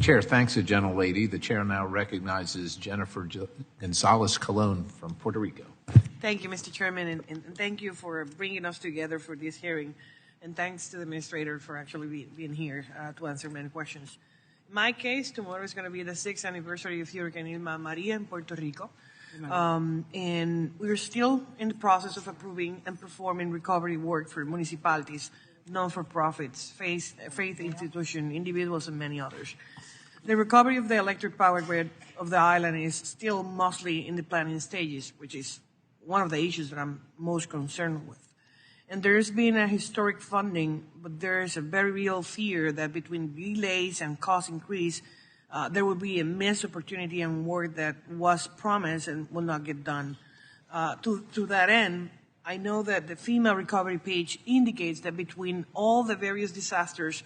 Chair thanks the gentlelady. The chair now recognizes Jenniffer González-Colón from Puerto Rico. Thank you, Mr. Chairman, and thank you for bringing us together for this hearing. And thanks to the administrator for actually being here to answer many questions. In my case, tomorrow is going to be the 6th anniversary of Hurricane Irma Maria in Puerto Rico. And we're still in the process of approving and performing recovery work for municipalities, non-for-profits, faith institutions, individuals, and many others. The recovery of the electric power grid of the island is still mostly in the planning stages, which is one of the issues that I'm most concerned with. And there's been a historic funding, but there's a very real fear that between delays and cost increase, there will be a missed opportunity and work that was promised and will not get done. To that end, I know that the FEMA recovery page indicates that between all the various disasters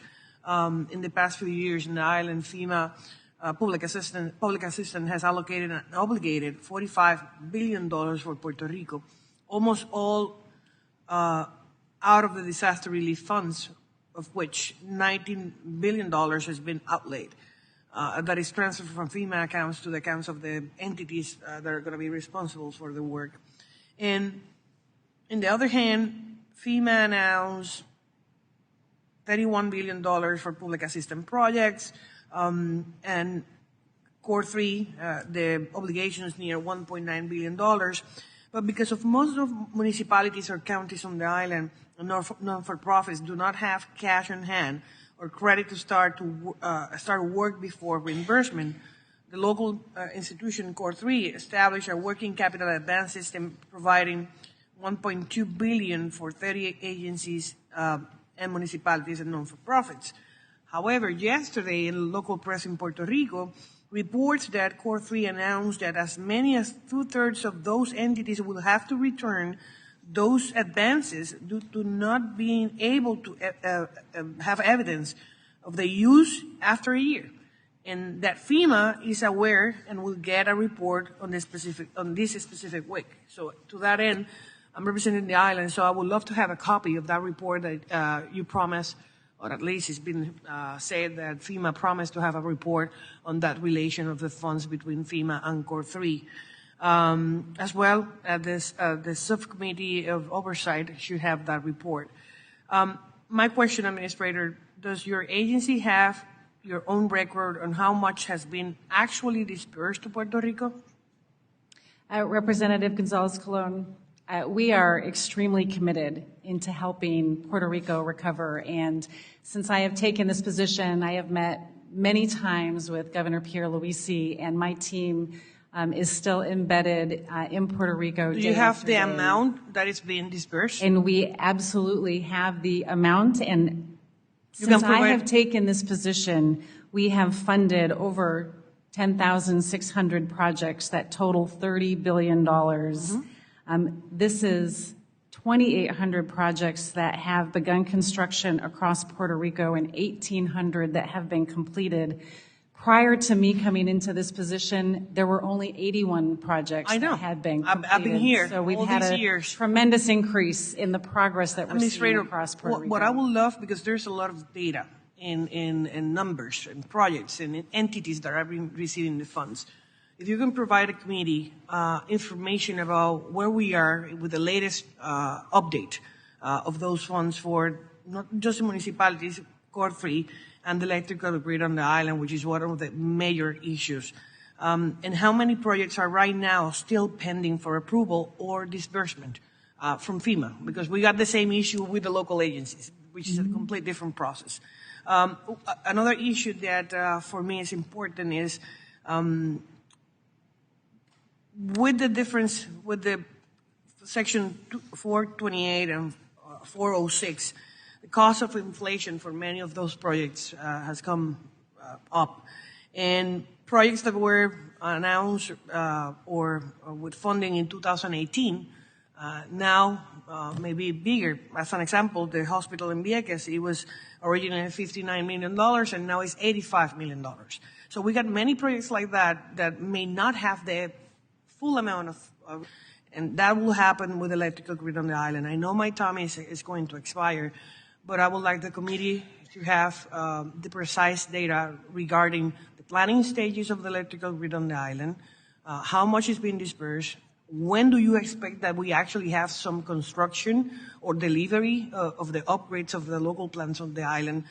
in the past few years in the island, FEMA public assistance has allocated and obligated $45 billion for Puerto Rico, almost all out of the disaster relief funds, of which $19 billion has been outlaid. That is transferred from FEMA accounts to the accounts of the entities that are going to be responsible for the work. And on the other hand, FEMA announced $31 billion for public assistance projects, and Core 3, the obligation is near $1.9 billion. But because of most of municipalities or counties on the island, non-for-profits do not have cash on hand or credit to start work before reimbursement, the local institution, Core 3, established a working capital advance system providing $1.2 billion for 38 agencies and municipalities and non-for-profits. However, yesterday in the local press in Puerto Rico, reports that Core 3 announced that as many as 2/3 of those entities will have to return those advances due to not being able to have evidence of the use after a year, and that FEMA is aware and will get a report on this specific week. So to that end, I'm representing the island, so I would love to have a copy of that report that you promised, or at least it's been said that FEMA promised to have a report on that relation of the funds between FEMA and Core 3. As well, the subcommittee of oversight should have that report. My question, Administrator, does your agency have your own record on how much has been actually dispersed to Puerto Rico? Representative González-Colón, we are extremely committed into helping Puerto Rico recover. And since I have taken this position, I have met many times with Governor Pierre Luisi, and my team is still embedded in Puerto Rico. Do you have the amount that is being dispersed? And we absolutely have the amount. And since I have taken this position, we have funded over 10,600 projects that total $30 billion. This is 2,800 projects that have begun construction across Puerto Rico and 1,800 that have been completed. Prior to me coming into this position, there were only 81 projects that had been completed. I've been here so we've all had these a years. Tremendous increase in the progress that we're seeing across Puerto Rico. What I would love, because there's a lot of data in numbers and projects and entities that are receiving the funds. If you can provide a committee information about where we are with the latest update of those funds for not just the municipalities, Core 3, and the electrical grid on the island, which is one of the major issues. And how many projects are right now still pending for approval or disbursement from FEMA? Because we got the same issue with the local agencies, which is a complete different process. Another issue that for me is important is with the difference with the Section 428 and 406, the cost of inflation for many of those projects has come up. And projects that were announced or with funding in 2018 now may be bigger. As an example, the hospital in Vieques, it was originally $59 million and now it's $85 million. So we got many projects like that that may not have the full amount of and that will happen with electrical grid on the island. I know my time is going to expire, but I would like the committee to have the precise data regarding the planning stages of the electrical grid on the island, how much is being dispersed, when do you expect that we actually have some construction or delivery of the upgrades of the local plants on the island,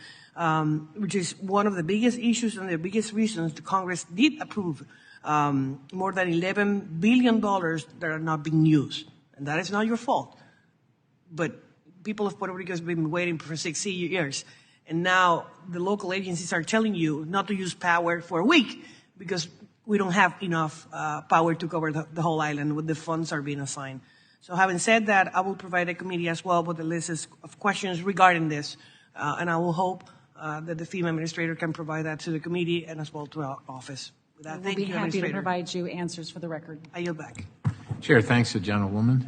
which is one of the biggest issues and the biggest reasons the Congress did approve more than $11 billion that are not being used. And that is not your fault. But people of Puerto Rico have been waiting for 6 years. And now the local agencies are telling you not to use power for a week because we don't have enough power to cover the whole island when the funds are being assigned. So having said that, I will provide the committee as well with a list of questions regarding this. And I will hope that the FEMA administrator can provide that to the committee and as well to our office. With that, thank you, We'll be happy to Administrator. provide you answers for the record. I yield back. Chair thanks the gentlewoman.